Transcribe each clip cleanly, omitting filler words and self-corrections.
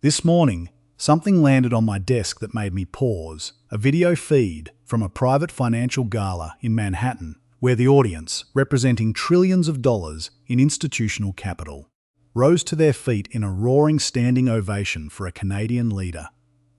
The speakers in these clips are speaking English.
This morning, something landed on my desk that made me pause. A video feed from a private financial gala in Manhattan, where the audience, representing trillions of dollars in institutional capital, rose to their feet in a roaring standing ovation for a Canadian leader.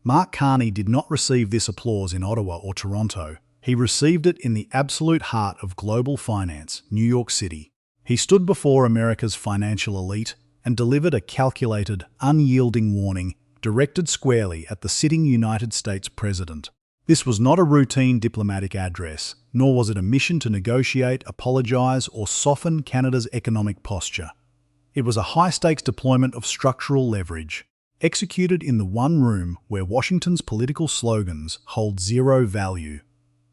Mark Carney did not receive this applause in Ottawa or Toronto. He received it in the absolute heart of global finance, New York City. He stood before America's financial elite and delivered a calculated, unyielding warning directed squarely at the sitting United States president. This was not a routine diplomatic address, nor was it a mission to negotiate, apologize, or soften Canada's economic posture. It was a high-stakes deployment of structural leverage, executed in the one room where Washington's political slogans hold zero value.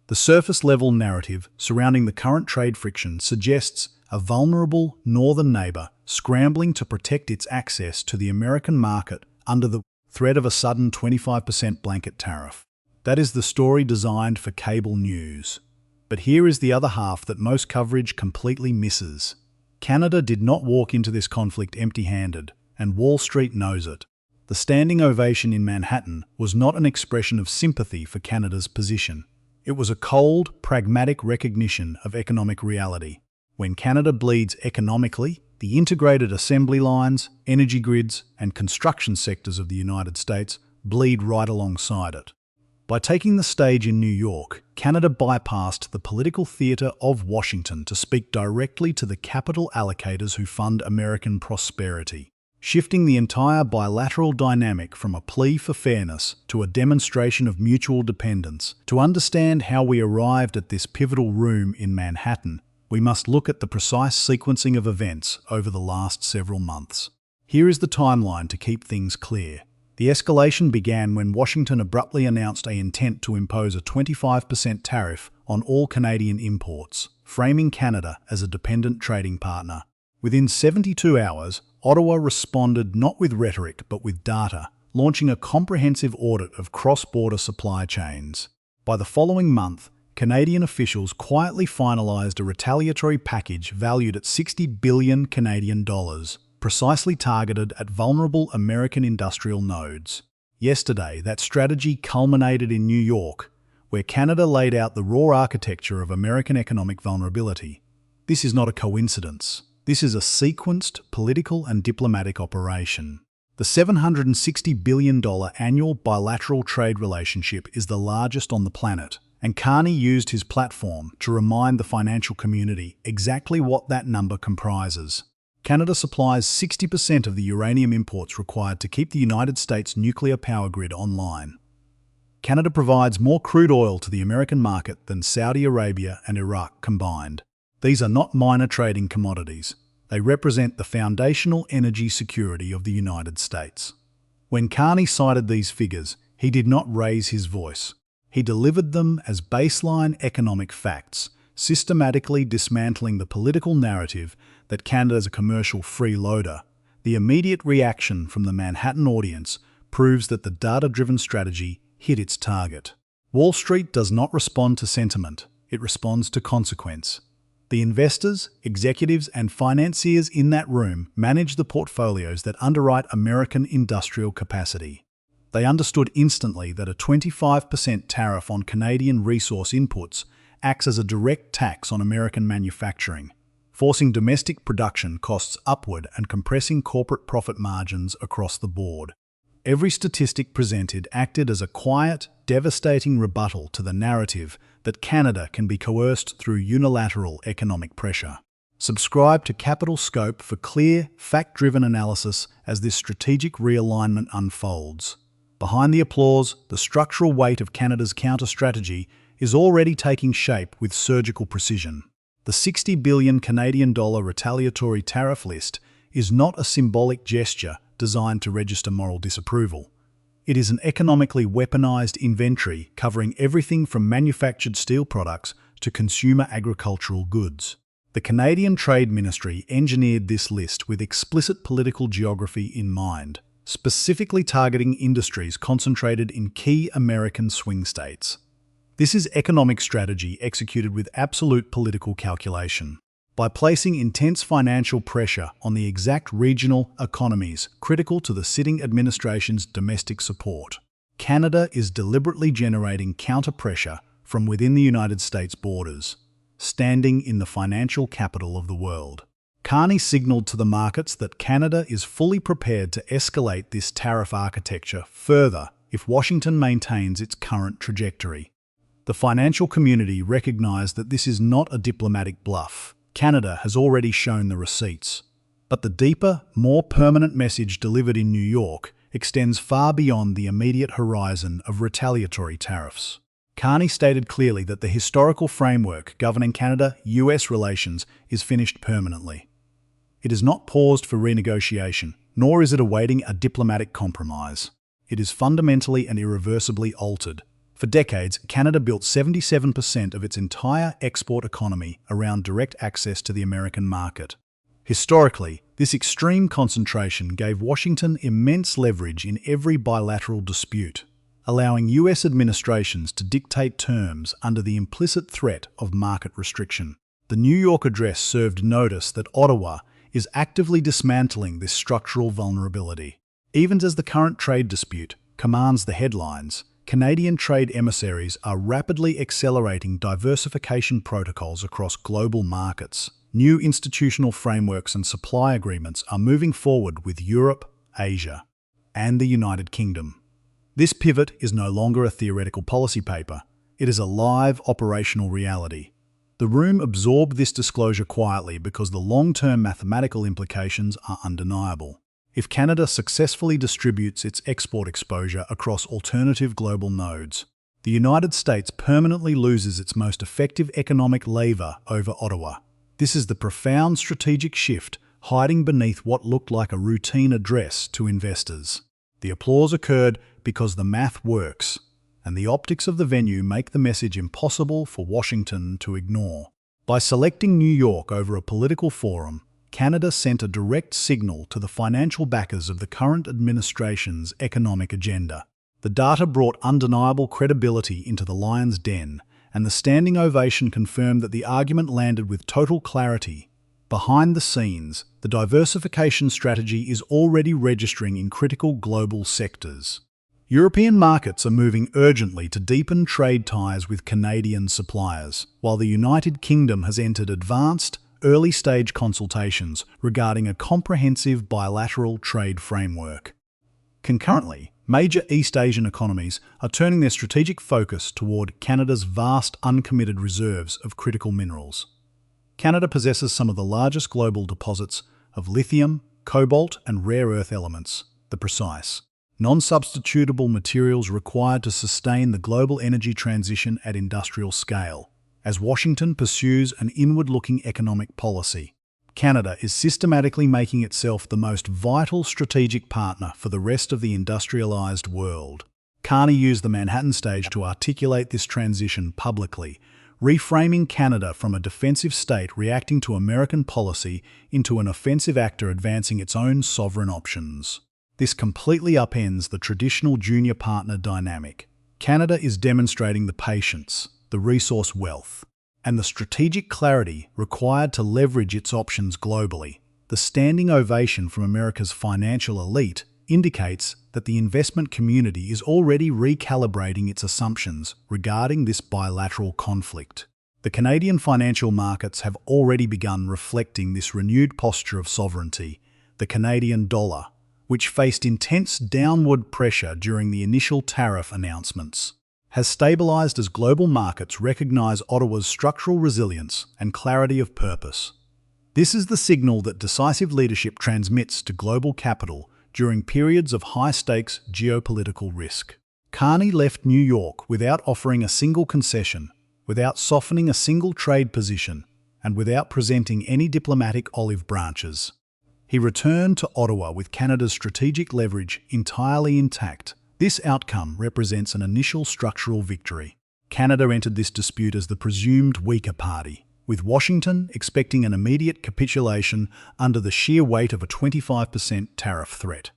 The surface-level narrative surrounding the current trade friction suggests a vulnerable northern neighbour scrambling to protect its access to the American market under the threat of a sudden 25% blanket tariff. That is the story designed for cable news. But here is the other half that most coverage completely misses. Canada did not walk into this conflict empty-handed, and Wall Street knows it. The standing ovation in Manhattan was not an expression of sympathy for Canada's position. It was a cold, pragmatic recognition of economic reality. When Canada bleeds economically, the integrated assembly lines, energy grids, and construction sectors of the United States bleed right alongside it. By taking the stage in New York, Canada bypassed the political theatre of Washington to speak directly to the capital allocators who fund American prosperity, shifting the entire bilateral dynamic from a plea for fairness to a demonstration of mutual dependence. To understand how we arrived at this pivotal room in Manhattan, we must look at the precise sequencing of events over the last several months. Here is the timeline to keep things clear. The escalation began when Washington abruptly announced an intent to impose a 25% tariff on all Canadian imports, framing Canada as a dependent trading partner. Within 72 hours, Ottawa responded not with rhetoric but with data, launching a comprehensive audit of cross-border supply chains. By the following month, Canadian officials quietly finalised a retaliatory package valued at 60 billion Canadian dollars, precisely targeted at vulnerable American industrial nodes. Yesterday, that strategy culminated in New York, where Canada laid out the raw architecture of American economic vulnerability. This is not a coincidence. This is a sequenced political and diplomatic operation. The $760 billion annual bilateral trade relationship is the largest on the planet, and Carney used his platform to remind the financial community exactly what that number comprises. Canada supplies 60% of the uranium imports required to keep the United States nuclear power grid online. Canada provides more crude oil to the American market than Saudi Arabia and Iraq combined. These are not minor trading commodities. They represent the foundational energy security of the United States. When Carney cited these figures, he did not raise his voice. He delivered them as baseline economic facts, systematically dismantling the political narrative that Canada is a commercial freeloader. The immediate reaction from the Manhattan audience proves that the data-driven strategy hit its target. Wall Street does not respond to sentiment, it responds to consequence. The investors, executives, and financiers in that room manage the portfolios that underwrite American industrial capacity. They understood instantly that a 25% tariff on Canadian resource inputs acts as a direct tax on American manufacturing, forcing domestic production costs upward and compressing corporate profit margins across the board. Every statistic presented acted as a quiet, devastating rebuttal to the narrative that Canada can be coerced through unilateral economic pressure. Subscribe to Capital Scope for clear, fact-driven analysis as this strategic realignment unfolds. Behind the applause, the structural weight of Canada's counter-strategy is already taking shape with surgical precision. The 60 billion Canadian dollar retaliatory tariff list is not a symbolic gesture designed to register moral disapproval. It is an economically weaponized inventory covering everything from manufactured steel products to consumer agricultural goods. The Canadian Trade Ministry engineered this list with explicit political geography in mind, specifically targeting industries concentrated in key American swing states. This is economic strategy executed with absolute political calculation. by placing intense financial pressure on the exact regional economies critical to the sitting administration's domestic support. Canada is deliberately generating counter-pressure from within the United States borders, standing in the financial capital of the world. Carney signaled to the markets that Canada is fully prepared to escalate this tariff architecture further if Washington maintains its current trajectory. The financial community recognized that this is not a diplomatic bluff. Canada has already shown the receipts. But the deeper, more permanent message delivered in New York extends far beyond the immediate horizon of retaliatory tariffs. Carney stated clearly that the historical framework governing Canada-US relations is finished permanently. It is not paused for renegotiation, nor is it awaiting a diplomatic compromise. It is fundamentally and irreversibly altered. For decades, Canada built 77% of its entire export economy around direct access to the American market. Historically, this extreme concentration gave Washington immense leverage in every bilateral dispute, allowing US administrations to dictate terms under the implicit threat of market restriction. The New York address served notice that Ottawa is actively dismantling this structural vulnerability. Even as the current trade dispute commands the headlines, Canadian trade emissaries are rapidly accelerating diversification protocols across global markets. New institutional frameworks and supply agreements are moving forward with Europe, Asia, and the United Kingdom. This pivot is no longer a theoretical policy paper. It is a live operational reality. The room absorbed this disclosure quietly because the long-term mathematical implications are undeniable. If Canada successfully distributes its export exposure across alternative global nodes, the United States permanently loses its most effective economic lever over Ottawa. This is the profound strategic shift hiding beneath what looked like a routine address to investors. The applause occurred because the math works, and the optics of the venue make the message impossible for Washington to ignore. By selecting New York over a political forum, Canada sent a direct signal to the financial backers of the current administration's economic agenda. The data brought undeniable credibility into the lion's den, and the standing ovation confirmed that the argument landed with total clarity. Behind the scenes, the diversification strategy is already registering in critical global sectors. European markets are moving urgently to deepen trade ties with Canadian suppliers, while the United Kingdom has entered advanced, early-stage consultations regarding a comprehensive bilateral trade framework. Concurrently, major East Asian economies are turning their strategic focus toward Canada's vast uncommitted reserves of critical minerals. Canada possesses some of the largest global deposits of lithium, cobalt, and rare earth elements, the precise, non-substitutable materials required to sustain the global energy transition at industrial scale. As Washington pursues an inward-looking economic policy, Canada is systematically making itself the most vital strategic partner for the rest of the industrialized world. Carney used the Manhattan stage to articulate this transition publicly, reframing Canada from a defensive state reacting to American policy into an offensive actor advancing its own sovereign options. This completely upends the traditional junior partner dynamic. Canada is demonstrating the patience, the resource wealth, and the strategic clarity required to leverage its options globally. The standing ovation from America's financial elite indicates that the investment community is already recalibrating its assumptions regarding this bilateral conflict. The Canadian financial markets have already begun reflecting this renewed posture of sovereignty. The Canadian dollar, which faced intense downward pressure during the initial tariff announcements, has stabilized as global markets recognize Ottawa's structural resilience and clarity of purpose. This is the signal that decisive leadership transmits to global capital during periods of high-stakes geopolitical risk. Carney left New York without offering a single concession, without softening a single trade position, and without presenting any diplomatic olive branches. He returned to Ottawa with Canada's strategic leverage entirely intact. This outcome represents an initial structural victory. Canada entered this dispute as the presumed weaker party, with Washington expecting an immediate capitulation under the sheer weight of a 25% tariff threat.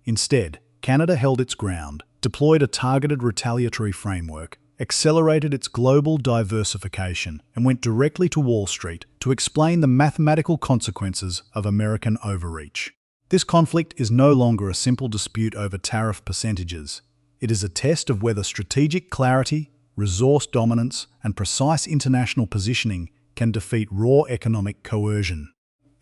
Instead, Canada held its ground, deployed a targeted retaliatory framework, accelerated its global diversification and went directly to Wall Street to explain the mathematical consequences of American overreach. This conflict is no longer a simple dispute over tariff percentages. It is a test of whether strategic clarity, resource dominance, and precise international positioning can defeat raw economic coercion.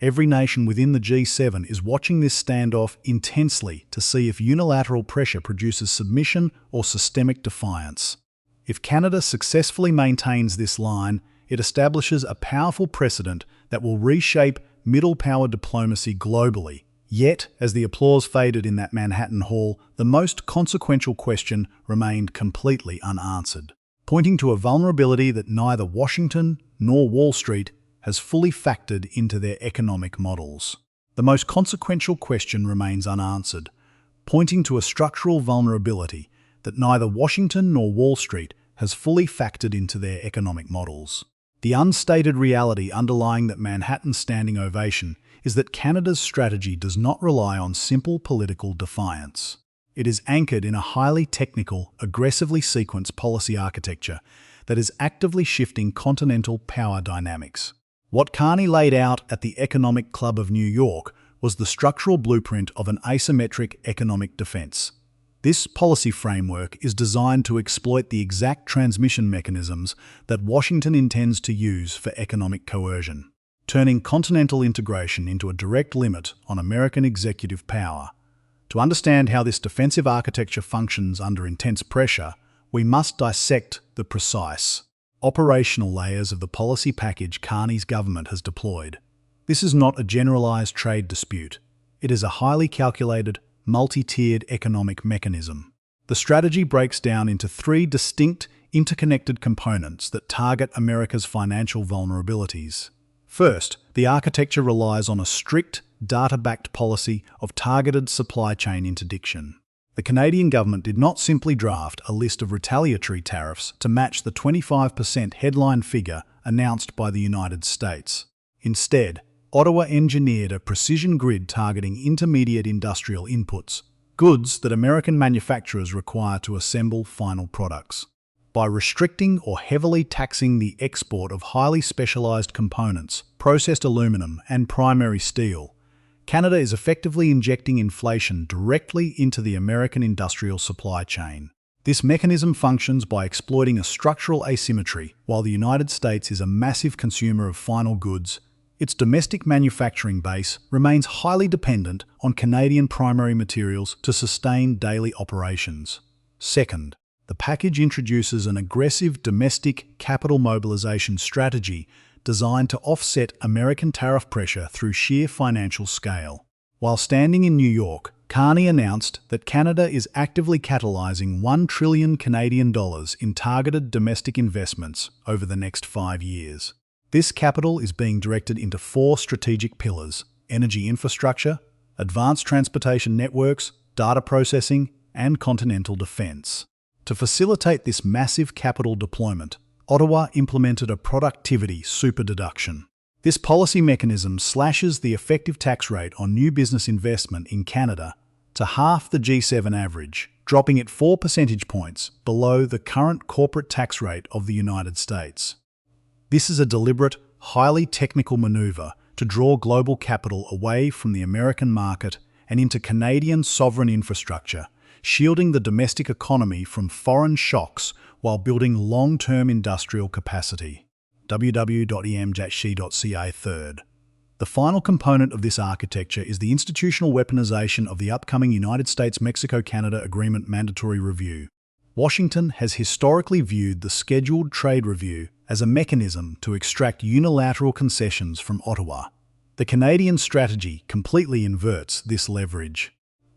Every nation within the G7 is watching this standoff intensely to see if unilateral pressure produces submission or systemic defiance. If Canada successfully maintains this line, it establishes a powerful precedent that will reshape middle power diplomacy globally. Yet, as the applause faded in that Manhattan hall, the most consequential question remained completely unanswered, pointing to a vulnerability that neither Washington nor Wall Street has fully factored into their economic models. The most consequential question remains unanswered, pointing to a structural vulnerability that neither Washington nor Wall Street has fully factored into their economic models. The unstated reality underlying that Manhattan standing ovation is that Canada's strategy does not rely on simple political defiance. It is anchored in a highly technical, aggressively sequenced policy architecture that is actively shifting continental power dynamics. What Carney laid out at the Economic Club of New York was the structural blueprint of an asymmetric economic defense. This policy framework is designed to exploit the exact transmission mechanisms that Washington intends to use for economic coercion, turning continental integration into a direct limit on American executive power. To understand how this defensive architecture functions under intense pressure, we must dissect the precise, operational layers of the policy package Carney's government has deployed. This is not a generalized trade dispute. It is a highly calculated, multi-tiered economic mechanism. The strategy breaks down into three distinct, interconnected components that target America's financial vulnerabilities. First, the architecture relies on a strict, data-backed policy of targeted supply chain interdiction. The Canadian government did not simply draft a list of retaliatory tariffs to match the 25% headline figure announced by the United States. Instead, Ottawa engineered a precision grid targeting intermediate industrial inputs, goods that American manufacturers require to assemble final products. By restricting or heavily taxing the export of highly specialized components, processed aluminum, and primary steel, Canada is effectively injecting inflation directly into the American industrial supply chain. This mechanism functions by exploiting a structural asymmetry. While the United States is a massive consumer of final goods, its domestic manufacturing base remains highly dependent on Canadian primary materials to sustain daily operations. Second, the package introduces an aggressive domestic capital mobilization strategy designed to offset American tariff pressure through sheer financial scale. While standing in New York, Carney announced that Canada is actively catalyzing $1 trillion Canadian dollars in targeted domestic investments over the next 5 years. This capital is being directed into 4 strategic pillars: energy infrastructure, advanced transportation networks, data processing, and continental defense. To facilitate this massive capital deployment, Ottawa implemented a productivity superdeduction. This policy mechanism slashes the effective tax rate on new business investment in Canada to half the G7 average, dropping it 4 percentage points below the current corporate tax rate of the United States. This is a deliberate, highly technical maneuver to draw global capital away from the American market and into Canadian sovereign infrastructure, shielding the domestic economy from foreign shocks while building long-term industrial capacity. www.em-she.ca. Third, the final component of this architecture is the institutional weaponization of the upcoming United States-Mexico-Canada Agreement mandatory review. Washington has historically viewed the scheduled trade review as a mechanism to extract unilateral concessions from Ottawa. The Canadian strategy completely inverts this leverage.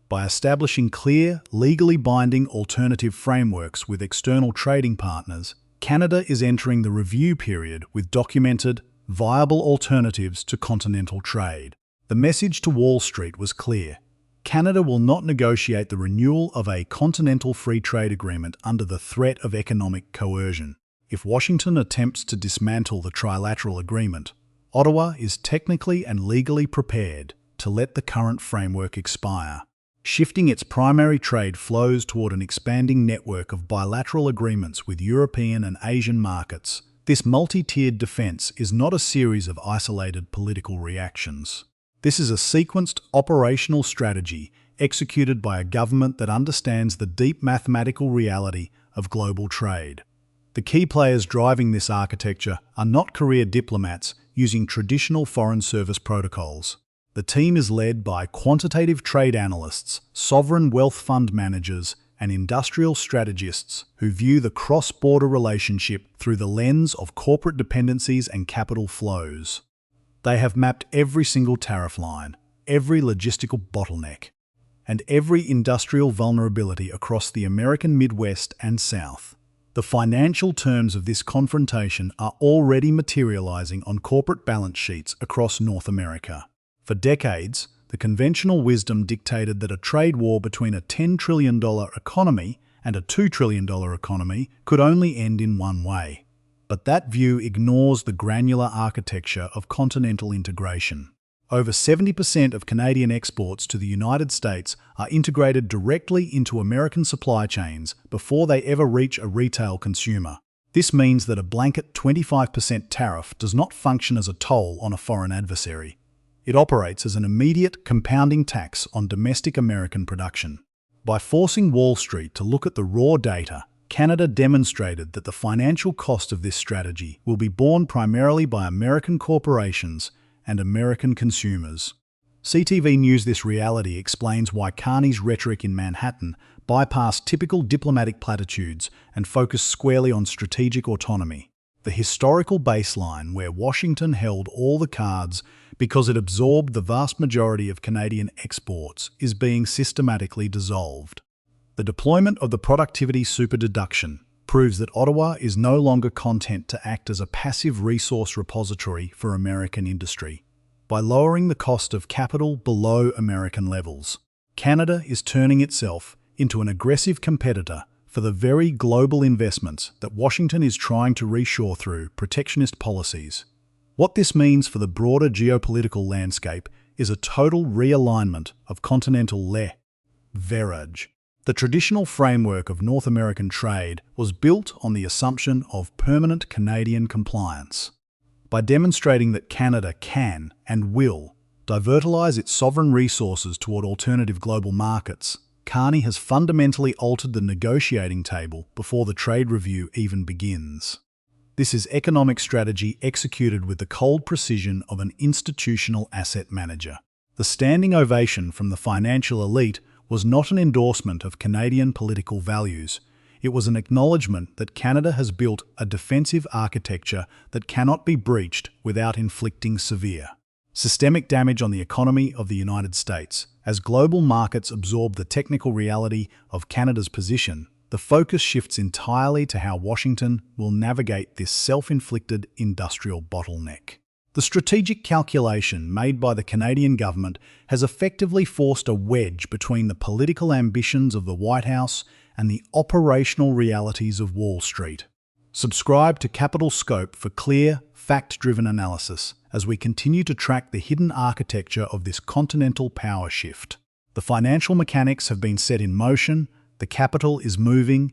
By establishing clear, legally binding alternative frameworks with external trading partners, Canada is entering the review period with documented, viable alternatives to continental trade. The message to Wall Street was clear. Canada will not negotiate the renewal of a continental free trade agreement under the threat of economic coercion. If Washington attempts to dismantle the trilateral agreement, Ottawa is technically and legally prepared to let the current framework expire. shifting its primary trade flows toward an expanding network of bilateral agreements with European and Asian markets. This multi-tiered defense is not a series of isolated political reactions. This is a sequenced operational strategy executed by a government that understands the deep mathematical reality of global trade. The key players driving this architecture are not career diplomats using traditional foreign service protocols. The team is led by quantitative trade analysts, sovereign wealth fund managers, and industrial strategists who view the cross-border relationship through the lens of corporate dependencies and capital flows. They have mapped every single tariff line, every logistical bottleneck, and every industrial vulnerability across the American Midwest and South. The financial terms of this confrontation are already materializing on corporate balance sheets across North America. For decades, the conventional wisdom dictated that a trade war between a $10 trillion economy and a $2 trillion economy could only end in one way. But that view ignores the granular architecture of continental integration. Over 70% of Canadian exports to the United States are integrated directly into American supply chains before they ever reach a retail consumer. This means that a blanket 25% tariff does not function as a toll on a foreign adversary. It operates as an immediate compounding tax on domestic American production. By forcing Wall Street to look at the raw data, Canada demonstrated that the financial cost of this strategy will be borne primarily by American corporations and American consumers. CTV News This Reality explains why Carney's rhetoric in Manhattan bypassed typical diplomatic platitudes and focused squarely on strategic autonomy, the historical baseline where Washington held all the cards because it absorbed the vast majority of Canadian exports is being systematically dissolved. The deployment of the productivity superdeduction proves that Ottawa is no longer content to act as a passive resource repository for American industry. By lowering the cost of capital below American levels, Canada is turning itself into an aggressive competitor for the very global investments that Washington is trying to reshore through protectionist policies. What this means for the broader geopolitical landscape is a total realignment of continental leverage. The traditional framework of North American trade was built on the assumption of permanent Canadian compliance. By demonstrating that Canada can and will divertilize its sovereign resources toward alternative global markets, Carney has fundamentally altered the negotiating table before the trade review even begins. This is economic strategy executed with the cold precision of an institutional asset manager. The standing ovation from the financial elite was not an endorsement of Canadian political values. It was an acknowledgement that Canada has built a defensive architecture that cannot be breached without inflicting severe systemic damage on the economy of the United States. As global markets absorb the technical reality of Canada's position, the focus shifts entirely to how Washington will navigate this self-inflicted industrial bottleneck. The strategic calculation made by the Canadian government has effectively forced a wedge between the political ambitions of the White House and the operational realities of Wall Street. Subscribe to Capital Scope for clear, fact-driven analysis as we continue to track the hidden architecture of this continental power shift. The financial mechanics have been set in motion, the capital is moving,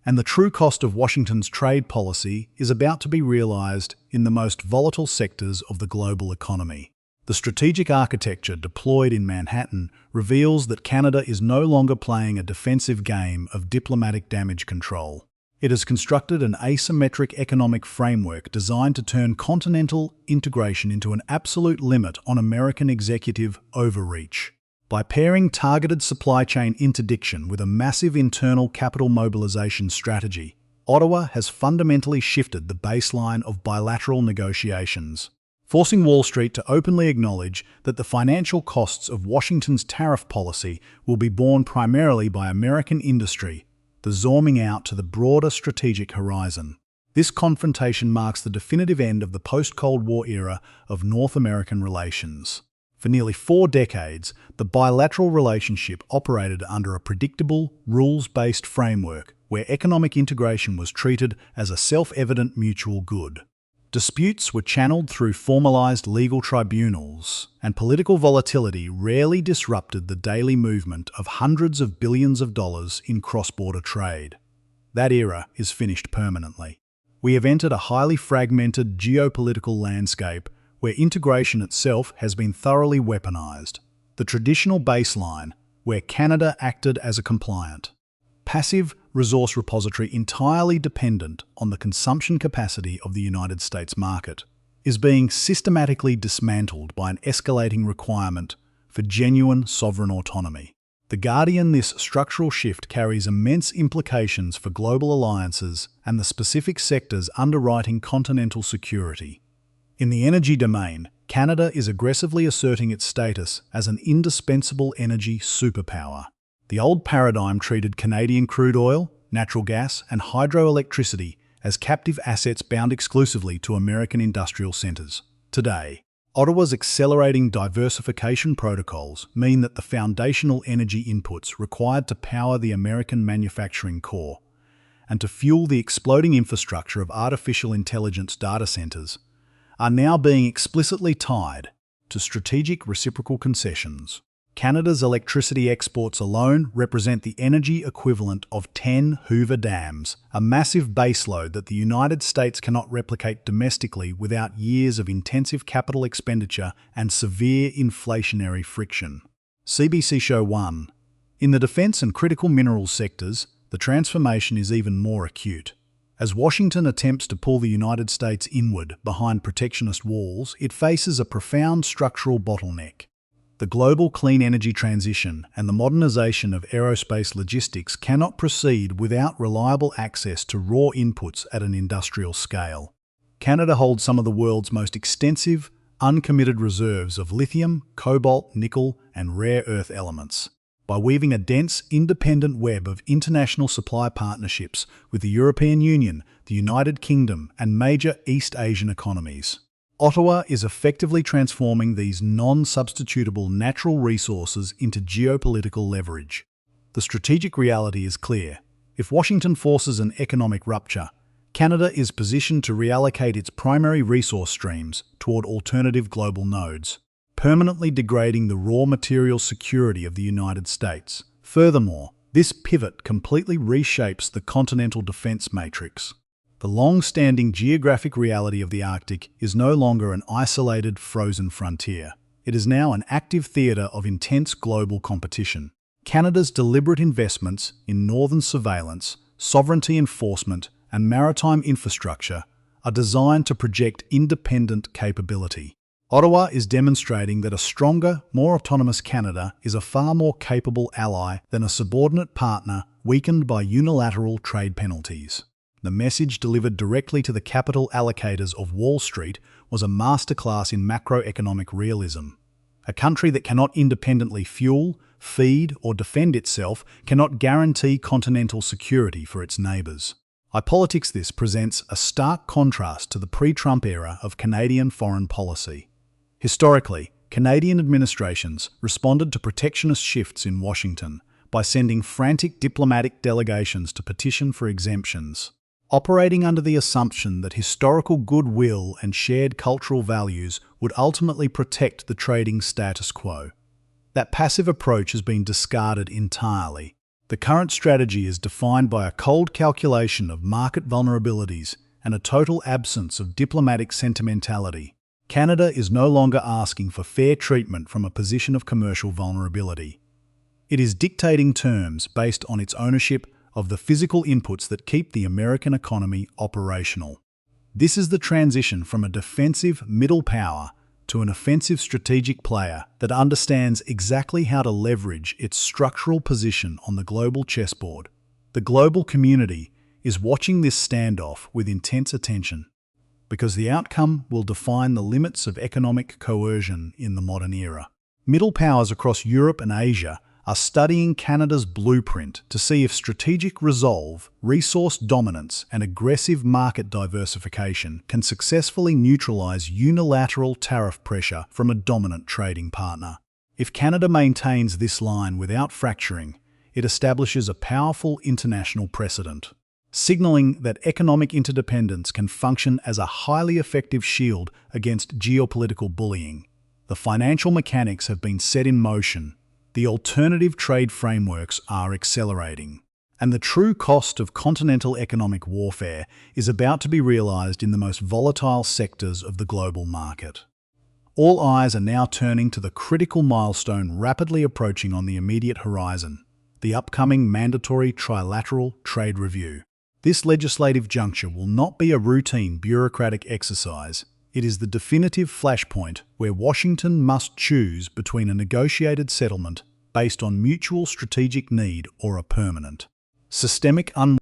and the true cost of Washington's trade policy is about to be realized in the most volatile sectors of the global economy. The strategic architecture deployed in Manhattan reveals that Canada is no longer playing a defensive game of diplomatic damage control. It has constructed an asymmetric economic framework designed to turn continental integration into an absolute limit on American executive overreach. By pairing targeted supply chain interdiction with a massive internal capital mobilization strategy, Ottawa has fundamentally shifted the baseline of bilateral negotiations, forcing Wall Street to openly acknowledge that the financial costs of Washington's tariff policy will be borne primarily by American industry, the zooming out to the broader strategic horizon. This confrontation marks the definitive end of the post-Cold War era of North American relations. For nearly 4 decades, the bilateral relationship operated under a predictable, rules-based framework where economic integration was treated as a self-evident mutual good. Disputes were channeled through formalized legal tribunals, and political volatility rarely disrupted the daily movement of hundreds of billions of dollars in cross-border trade. That era is finished permanently. We have entered a highly fragmented geopolitical landscape where integration itself has been thoroughly weaponized. The traditional baseline, where Canada acted as a compliant, passive resource repository entirely dependent on the consumption capacity of the United States market, is being systematically dismantled by an escalating requirement for genuine sovereign autonomy. The Guardian, this structural shift carries immense implications for global alliances and the specific sectors underwriting continental security. In the energy domain, Canada is aggressively asserting its status as an indispensable energy superpower. The old paradigm treated Canadian crude oil, natural gas, and hydroelectricity as captive assets bound exclusively to American industrial centres. Today, Ottawa's accelerating diversification protocols mean that the foundational energy inputs required to power the American manufacturing core and to fuel the exploding infrastructure of artificial intelligence data centres are now being explicitly tied to strategic reciprocal concessions. Canada's electricity exports alone represent the energy equivalent of 10 Hoover dams, a massive baseload that the United States cannot replicate domestically without years of intensive capital expenditure and severe inflationary friction. CBC Show 1. In the defence and critical minerals sectors, the transformation is even more acute. As Washington attempts to pull the United States inward behind protectionist walls, it faces a profound structural bottleneck. The global clean energy transition and the modernization of aerospace logistics cannot proceed without reliable access to raw inputs at an industrial scale. Canada holds some of the world's most extensive, uncommitted reserves of lithium, cobalt, nickel, and rare earth elements. By weaving a dense, independent web of international supply partnerships with the European Union, the United Kingdom, and major East Asian economies, Ottawa is effectively transforming these non-substitutable natural resources into geopolitical leverage. The strategic reality is clear. If Washington forces an economic rupture, Canada is positioned to reallocate its primary resource streams toward alternative global nodes, permanently degrading the raw material security of the United States. Furthermore, this pivot completely reshapes the continental defense matrix. The long-standing geographic reality of the Arctic is no longer an isolated, frozen frontier. It is now an active theatre of intense global competition. Canada's deliberate investments in northern surveillance, sovereignty enforcement, and maritime infrastructure are designed to project independent capability. Ottawa is demonstrating that a stronger, more autonomous Canada is a far more capable ally than a subordinate partner weakened by unilateral trade penalties. The message delivered directly to the capital allocators of Wall Street was a masterclass in macroeconomic realism. A country that cannot independently fuel, feed, or defend itself cannot guarantee continental security for its neighbours. iPolitics This presents a stark contrast to the pre-Trump era of Canadian foreign policy. Historically, Canadian administrations responded to protectionist shifts in Washington by sending frantic diplomatic delegations to petition for exemptions, operating under the assumption that historical goodwill and shared cultural values would ultimately protect the trading status quo. That passive approach has been discarded entirely. The current strategy is defined by a cold calculation of market vulnerabilities and a total absence of diplomatic sentimentality. Canada is no longer asking for fair treatment from a position of commercial vulnerability. It is dictating terms based on its ownership of the physical inputs that keep the American economy operational. This is the transition from a defensive middle power to an offensive strategic player that understands exactly how to leverage its structural position on the global chessboard. The global community is watching this standoff with intense attention, because the outcome will define the limits of economic coercion in the modern era. Middle powers across Europe and Asia are studying Canada's blueprint to see if strategic resolve, resource dominance, and aggressive market diversification can successfully neutralize unilateral tariff pressure from a dominant trading partner. If Canada maintains this line without fracturing, it establishes a powerful international precedent. signaling that economic interdependence can function as a highly effective shield against geopolitical bullying. The financial mechanics have been set in motion. The alternative trade frameworks are accelerating. And the true cost of continental economic warfare is about to be realized in the most volatile sectors of the global market. All eyes are now turning to the critical milestone rapidly approaching on the immediate horizon, the upcoming mandatory trilateral trade review. This legislative juncture will not be a routine bureaucratic exercise. It is the definitive flashpoint where Washington must choose between a negotiated settlement based on mutual strategic need or a permanent systemic unrest.